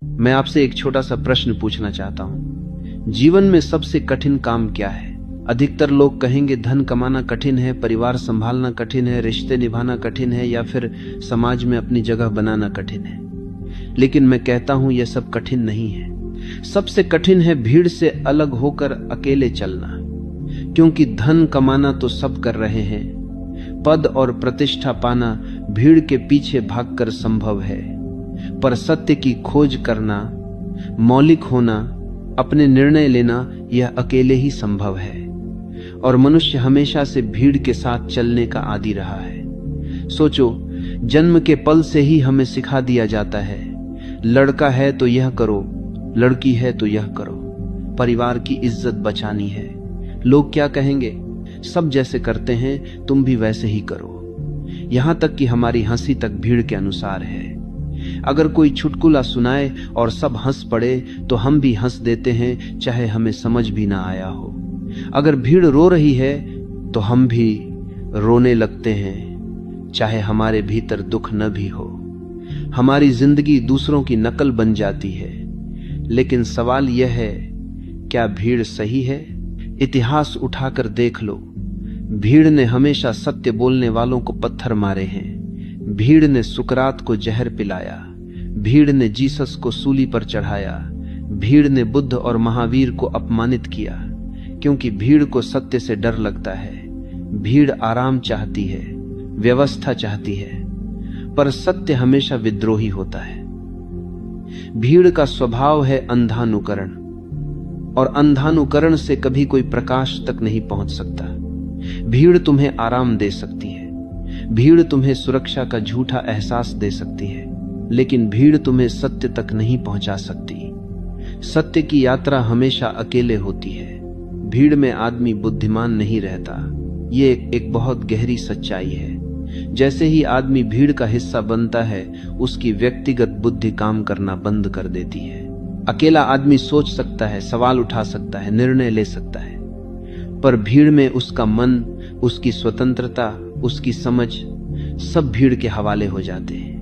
मैं आपसे एक छोटा सा प्रश्न पूछना चाहता हूं। जीवन में सबसे कठिन काम क्या है? अधिकतर लोग कहेंगे धन कमाना कठिन है, परिवार संभालना कठिन है, रिश्ते निभाना कठिन है, या फिर समाज में अपनी जगह बनाना कठिन है। लेकिन मैं कहता हूं यह सब कठिन नहीं है। सबसे कठिन है भीड़ से अलग होकर अकेले चलना। क्योंकि धन कमाना तो सब कर रहे हैं, पद और प्रतिष्ठा पाना भीड़ के पीछे भागकर संभव है, पर सत्य की खोज करना, मौलिक होना, अपने निर्णय लेना यह अकेले ही संभव है। और मनुष्य हमेशा से भीड़ के साथ चलने का आदी रहा है। सोचो, जन्म के पल से ही हमें सिखा दिया जाता है, लड़का है तो यह करो, लड़की है तो यह करो, परिवार की इज्जत बचानी है। लोग क्या कहेंगे? सब जैसे करते हैं तुम भी वैसे ही करो। यहां तक कि हमारी हंसी तक भीड़ के अनुसार है। अगर कोई चुटकुला सुनाए और सब हंस पड़े तो हम भी हंस देते हैं, चाहे हमें समझ भी ना आया हो। अगर भीड़ रो रही है तो हम भी रोने लगते हैं, चाहे हमारे भीतर दुख न भी हो। हमारी जिंदगी दूसरों की नकल बन जाती है। लेकिन सवाल यह है, क्या भीड़ सही है? इतिहास उठाकर देख लो। भीड़ ने हमेशा सत्य बोलने वालों को पत्थर मारे हैं। भीड़ ने सुकरात को जहर पिलाया। भीड़ ने जीसस को सूली पर चढ़ाया। भीड़ ने बुद्ध और महावीर को अपमानित किया। क्योंकि भीड़ को सत्य से डर लगता है। भीड़ आराम चाहती है, व्यवस्था चाहती है, पर सत्य हमेशा विद्रोही होता है। भीड़ का स्वभाव है अंधानुकरण, और अंधानुकरण से कभी कोई प्रकाश तक नहीं पहुंच सकता। भीड़ तुम्हें आराम दे सकती है, भीड़ तुम्हें सुरक्षा का झूठा एहसास दे सकती है, लेकिन भीड़ तुम्हें सत्य तक नहीं पहुंचा सकती। सत्य की यात्रा हमेशा अकेले होती है। भीड़ में आदमी बुद्धिमान नहीं रहता। ये एक बहुत गहरी सच्चाई है। जैसे ही आदमी भीड़ का हिस्सा बनता है, उसकी व्यक्तिगत बुद्धि काम करना बंद कर देती है। अकेला आदमी सोच सकता है, सवाल उठा सकता है, निर्णय ले सकता है, पर भीड़ में उसका मन, उसकी स्वतंत्रता, उसकी समझ सब भीड़ के हवाले हो जाते हैं।